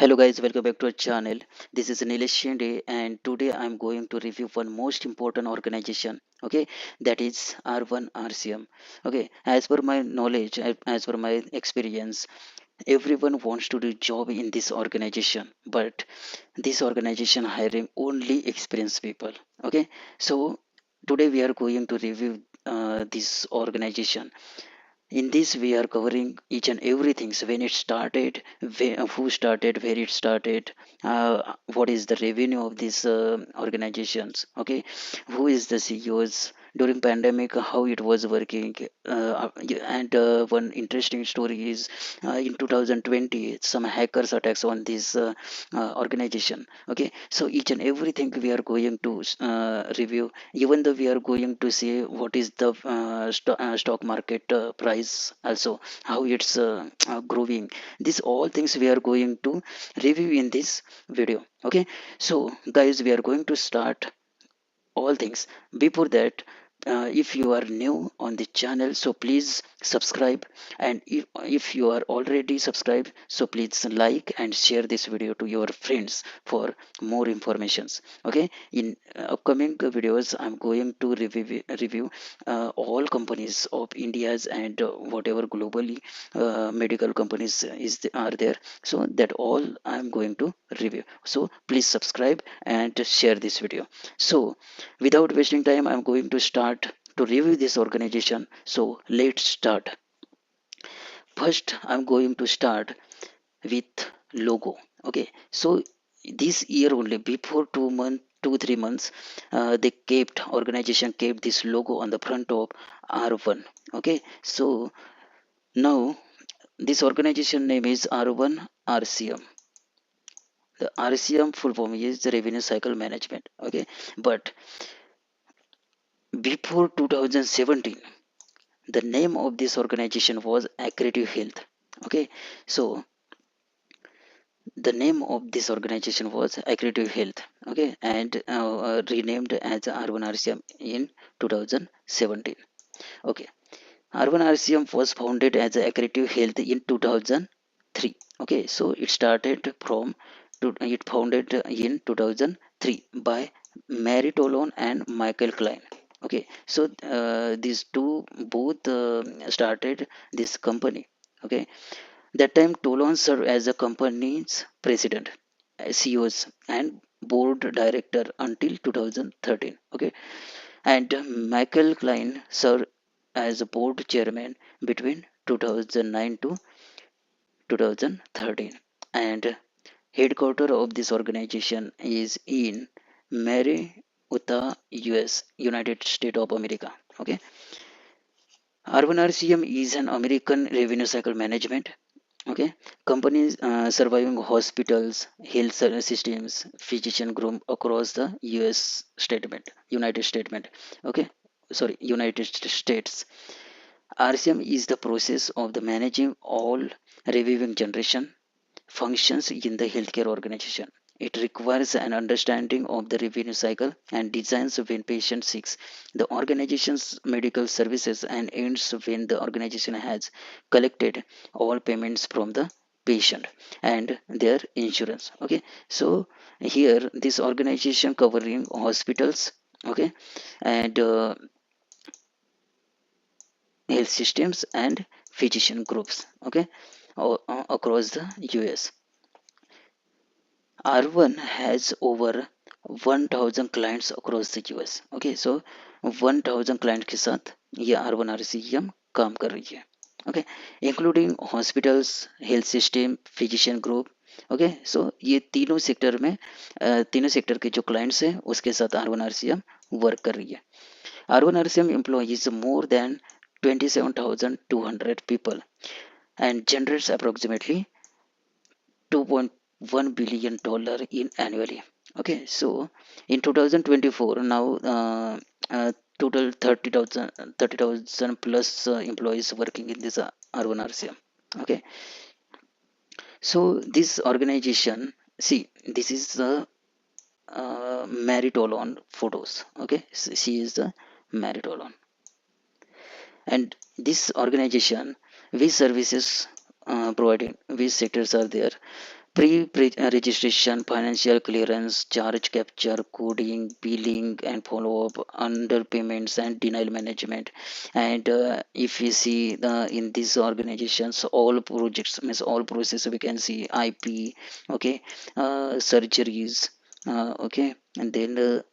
Hello guys, welcome back to our channel. This is Nilesh Shinde and today I'm going to review one most important organization, okay, that is R1 RCM. Okay, as per my knowledge, as per my experience, everyone wants to do job in this organization, but this organization hiring only experienced people. Okay, so today we are going to review this organization. In this we are covering each and everything. So when it started, who started, where it started, what is the revenue of these organizations, okay, who is the CEOs during pandemic, how it was working, and one interesting story is in 2020 some hackers attacks on this organization. Okay, so each and everything we are going to review, even though we are going to see what is the stock market price, also how it's growing. These all things we are going to review in this video. Okay, so guys, we are going to start all things. Before that, if you are new on the channel, so please subscribe, and if you are already subscribed, so please like and share this video to your friends for more informations. Okay, in upcoming videos I'm going to review all companies of India's and whatever globally medical companies are there, so that all I'm going to review. So please subscribe and share this video. So without wasting time, I'm going to start to review this organization. So let's start. First, I'm going to start with logo. Okay, so this year only, before 2 months, 2 3 months, they kept organization kept this logo on the front of R1. Okay, so now this organization name is R1 RCM. The RCM full form is the Revenue Cycle Management. Okay, but before 2017, the name of this organization was Accretive Health. Okay, so the name of this organization was Accretive Health. Okay, and renamed as R1 RCM in 2017. Okay, R1 RCM was founded as Accretive Health in 2003. Okay, so it started from it founded in 2003 by Mary Tolon and Michael Klein. Okay, so these two both started this company. Okay, that time Tolon served as the company's president, CEOs, and board director until 2013. Okay, and Michael Klein served as a board chairman between 2009 to 2013. And headquarter of this organization is in Marietta, US, United States of America. Okay, Urban RCM is an American revenue cycle management. Okay, companies surviving hospitals, health systems, physician group across the US statement, United Statement. Okay, sorry, United States. RCM is the process of the managing all reviewing generation functions in the healthcare organization. It requires an understanding of the revenue cycle and designs when patient seeks the organization's medical services and ends when the organization has collected all payments from the patient and their insurance. Okay, so here this organization covering hospitals, okay, and health systems and physician groups, okay, across the US. R1 has over 1000 clients across the US. Okay, so 1000 client के साथ ये R1 RCM काम कर रही है. Okay, including hospitals, health system, physician group. Okay, so ये तीनों sector में तीनों सेक्टर के जो क्लाइंट्स हैं उसके साथ R1 RCM वर्क कर रही है. R1 RCM employees more than 27,200 people and generates approximately $2.1 billion in annually. Okay, so in 2024 now, total 30,000 plus employees working in this R1 RCM. Okay, so this organization, see, this is the Mary Tolan photos. Okay, so she is the Mary Tolan, and this organization, which services providing, which sectors are there. Pre-registration, financial clearance, charge capture, coding, billing, and follow-up, underpayments, and denial management. And if we see in these organizations, all projects means all processes we can see IP, okay, surgeries, okay, and then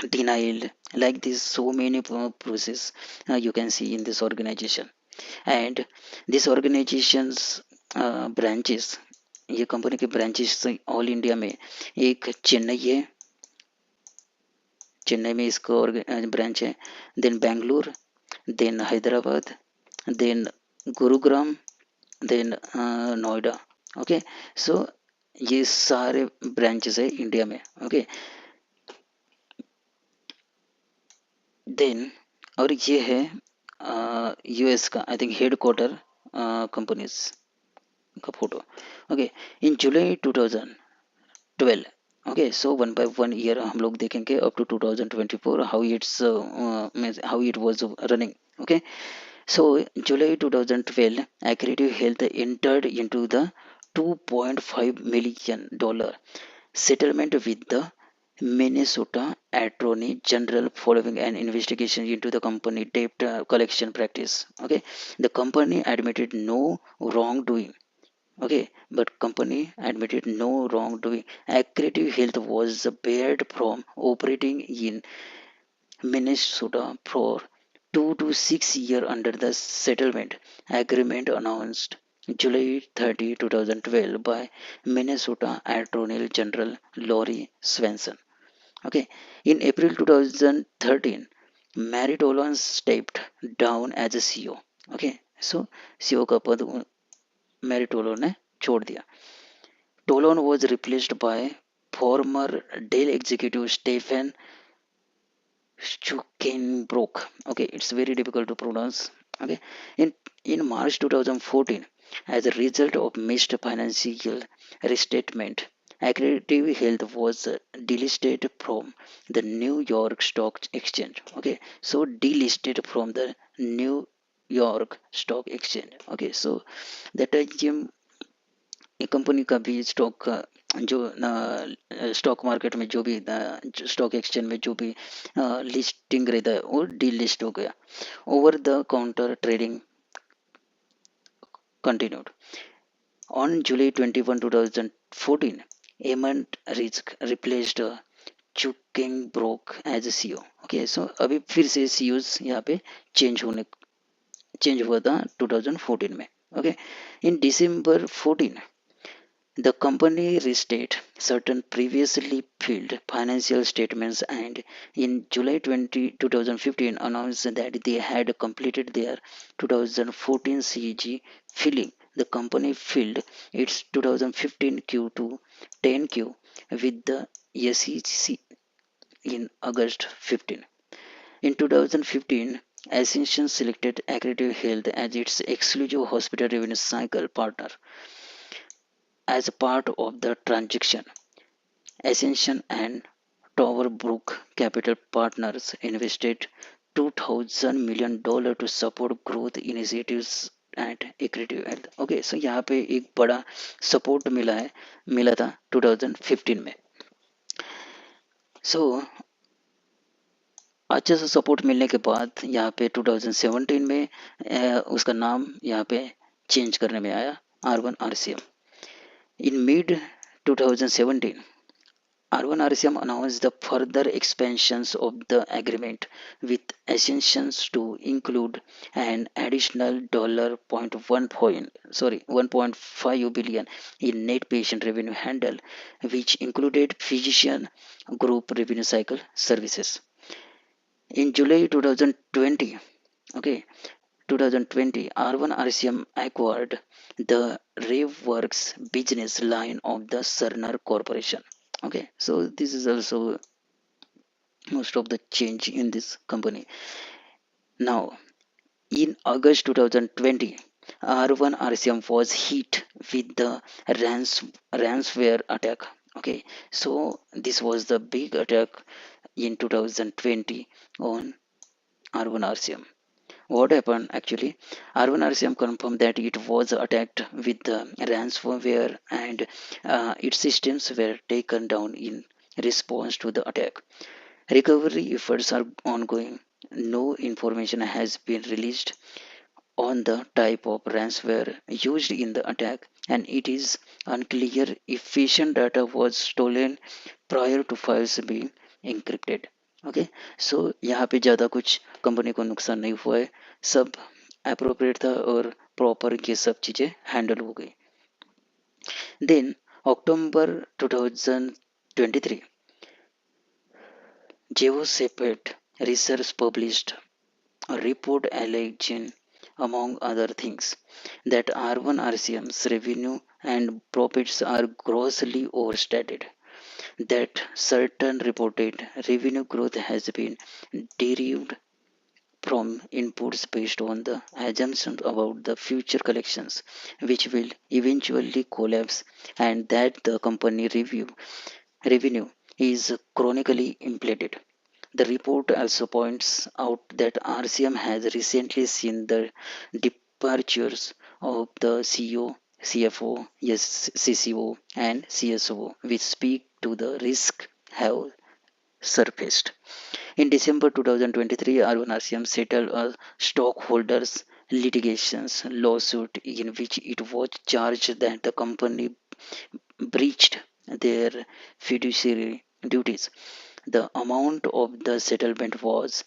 denial, like this so many process you can see in this organization. And these organizations branches, ये कंपनी के branches all India में एक चेन्नई है, चेन्नई में इसका branch है, then Bengaluru, then Hyderabad, then Gurugram, then Noida, okay. So ये सारे ब्रांचेस है इंडिया में, ओके। देन और ये है यूएस का I think headquarter companies का photo, okay. In July 2012, okay. So one by one year हम लोग देखेंगे up to 2024 how it's how it was running, okay. So, July 2012, Accredited Health entered into the $2.5 million settlement with the Minnesota Attorney General following an investigation into the company debt collection practice. Okay, the company admitted no wrongdoing. Okay, but company admitted no wrongdoing. Accredited Health was barred from operating in Minnesota for 2 to 6 years under the settlement agreement announced July 30, 2012 by Minnesota Attorney General Lori Swanson. Okay, in April 2013, Mary Dolan stepped down as a CEO. Okay, so CEO का पद Mary टोलोन ने छोड़ दिया. Tolan was replaced by former Dell executive Stephen Stukenbrook. Okay, it's very difficult to pronounce. Okay, in March 2014, as a result of missed financial restatement, Accredited Health was delisted from the New York Stock Exchange. Okay, so delisted from the New York Stock Exchange. Okay, so that time ये company का भी stock जो stock market में जो भी stock exchange में जो भी लिस्टिंग रहता है वो डीलिस्ट हो गया. Over the counter trading continued. On July 21, 2014, Eamon Risk replaced Brook as a CEO. Okay, so अभी फिर से CEOs यहाँ पे चेंज हुआ था 2014 में. Okay, in December 14, the company restated certain previously filed financial statements and in July 2015 announced that they had completed their 2014 CEG filing. The company filed its 2015 Q2 10Q with the SEC in August 15. In 2015, Ascension selected Accredited Health as its exclusive hospital revenue cycle partner. As a part of the transaction, Ascension and Towerbrook Capital Partners invested $2,000 million to support growth initiatives at Accredited Health. Okay, so यहाँ पे एक बड़ा support मिला था 2015 में. So अच्छा सा support मिलने के बाद यहाँ पे 2017 में उसका नाम यहाँ पे चेंज करने में आया R1RCM. In mid 2017, R1RCM announced the further expansions of the agreement with Ascensions to include an additional $1.5 billion in net patient revenue handle, which included physician group revenue cycle services. In July 2020, okay, 2020, R1RCM acquired the RaveWorks business line of the Cerner Corporation. Okay, so this is also most of the change in this company. Now, in August 2020, R1RCM was hit with the ransomware attack. Okay, so this was the big attack in 2020 on R1RCM. What happened actually? R1 RCM confirmed that it was attacked with the ransomware, and its systems were taken down in response to the attack. Recovery efforts are ongoing. No information has been released on the type of ransomware used in the attack, and it is unclear if patient data was stolen prior to files being encrypted. Okay, so यहाँ पे ज़्यादा कुछ company को नुकसान नहीं हुआ है, सब अप्रोप्रिएट था और प्रॉपर ये सब चीज़ें हैंडल हो गई. Then October 2023, Geocepet research published a report alleging, among other things, that R1 RCM's revenue and profits are grossly overstated, that certain reported revenue growth has been derived from inputs based on the assumptions about the future collections, which will eventually collapse, and that the company revenue is chronically inflated. The report also points out that RCM has recently seen the departures of the CEO, CFO, yes, CCO, and CSO, which speak to the risk have surfaced. In December 2023, R1 RCM settled a stockholders litigations lawsuit in which it was charged that the company breached their fiduciary duties. The amount of the settlement was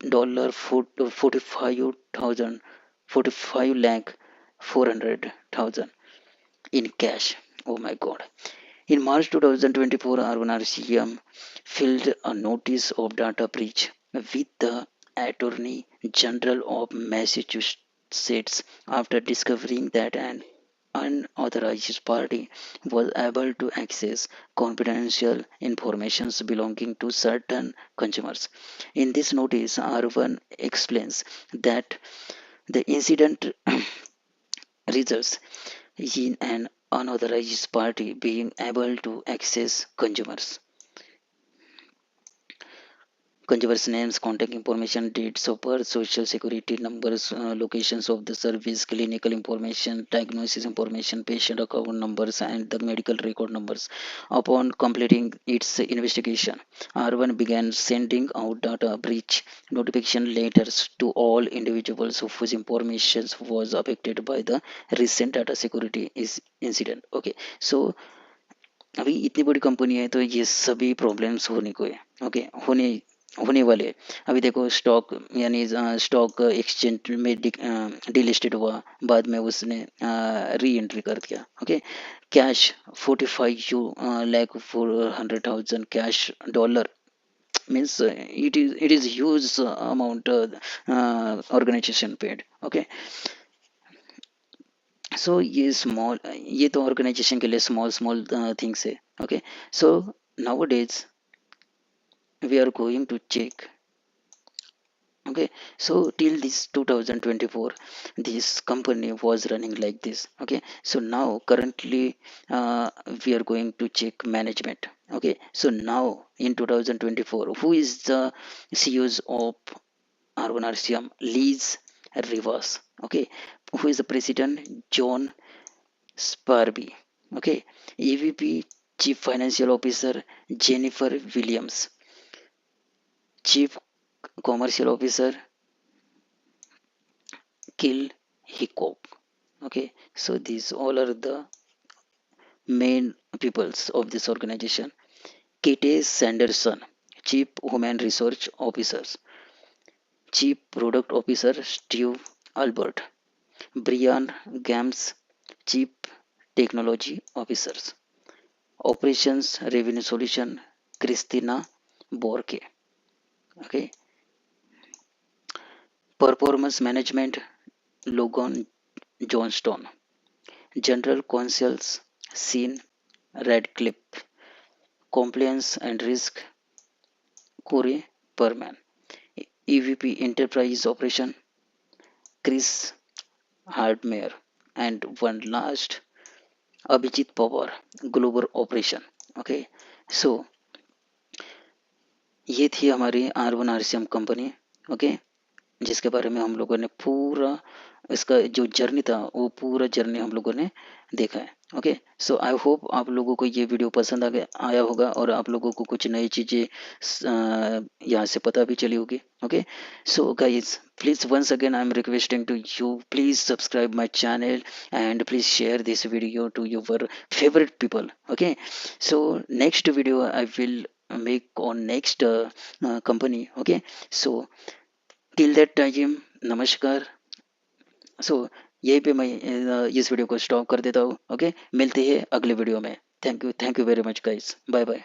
dollar 45,000, 45 lakh 400,000 in cash. Oh my God. In March 2024, R1 RCM filed a notice of data breach with the Attorney General of Massachusetts after discovering that an unauthorized party was able to access confidential information belonging to certain consumers. In this notice, R1 explains that the incident results in an unauthorized party being able to access consumers' names, contact information, dates of birth, social security numbers, locations of the service, clinical information, diagnosis information, patient account numbers, and the medical record numbers. Upon completing its investigation, R1 began sending out data breach notification letters to all individuals whose information was affected by the recent data security incident. Okay, so अभी इतनी बड़ी company है तो ये सभी problems होने को है. ओके, होने होने वाले हैं. अभी देखो स्टॉक यानी स्टॉक एक्सचेंज में डिलिस्टेड हुआ, बाद में उसने री एंट्री कर दिया. Okay, cash 45 lakh 400,000 cash dollar means it is huge amount organization paid. Okay, so ये स्मॉल, ये तो ऑर्गेनाइजेशन के लिए स्मॉल स्मॉल थिंग्स है. Okay, so nowadays we are going to check. Okay, so till this 2024 this company was running like this. Okay, so now currently we are going to check management. Okay, so now in 2024 who is the CEOs of R1 RCM? Liz Rivas. Okay, who is the president? John Sparby. Okay, EVP Chief Financial Officer Jennifer Williams, Chief Commercial Officer Gil Hickok. Okay, so these all are the main peoples of this organization. Kate Sanderson, Chief Human Resource Officers, Chief Product Officer Steve Albert, Brian Gams, Chief Technology Officers, Operations Revenue Solution Christina Borke. Okay, Performance Management Logan Johnston, General Counsels Sean Radcliffe, Compliance and Risk Corey Perman, EVP Enterprise Operation Chris Hardmere, and one last Abhijit Pawar, Global Operation. Okay, so ये थी हमारी R1 RCM company. Okay, जिसके बारे में हम लोगों ने पूरा इसका जो जर्नी था वो पूरा जर्नी हम लोगों ने देखा है। ओके, सो आई होप आप लोगों को ये वीडियो पसंद आ गया आया होगा और आप लोगों को कुछ नई चीज़ें यहाँ से पता भी चली होगी। Okay, so guys please once again I am requesting to you, please subscribe my channel and please share this video to your favorite people. Okay, so next video I will make on next company. Okay, so till that time नमस्कार। सो यहीं पे मैं इस video को stop कर देता हूँ। Okay, मिलते हैं अगले वीडियो में। Thank you very much guys, bye bye.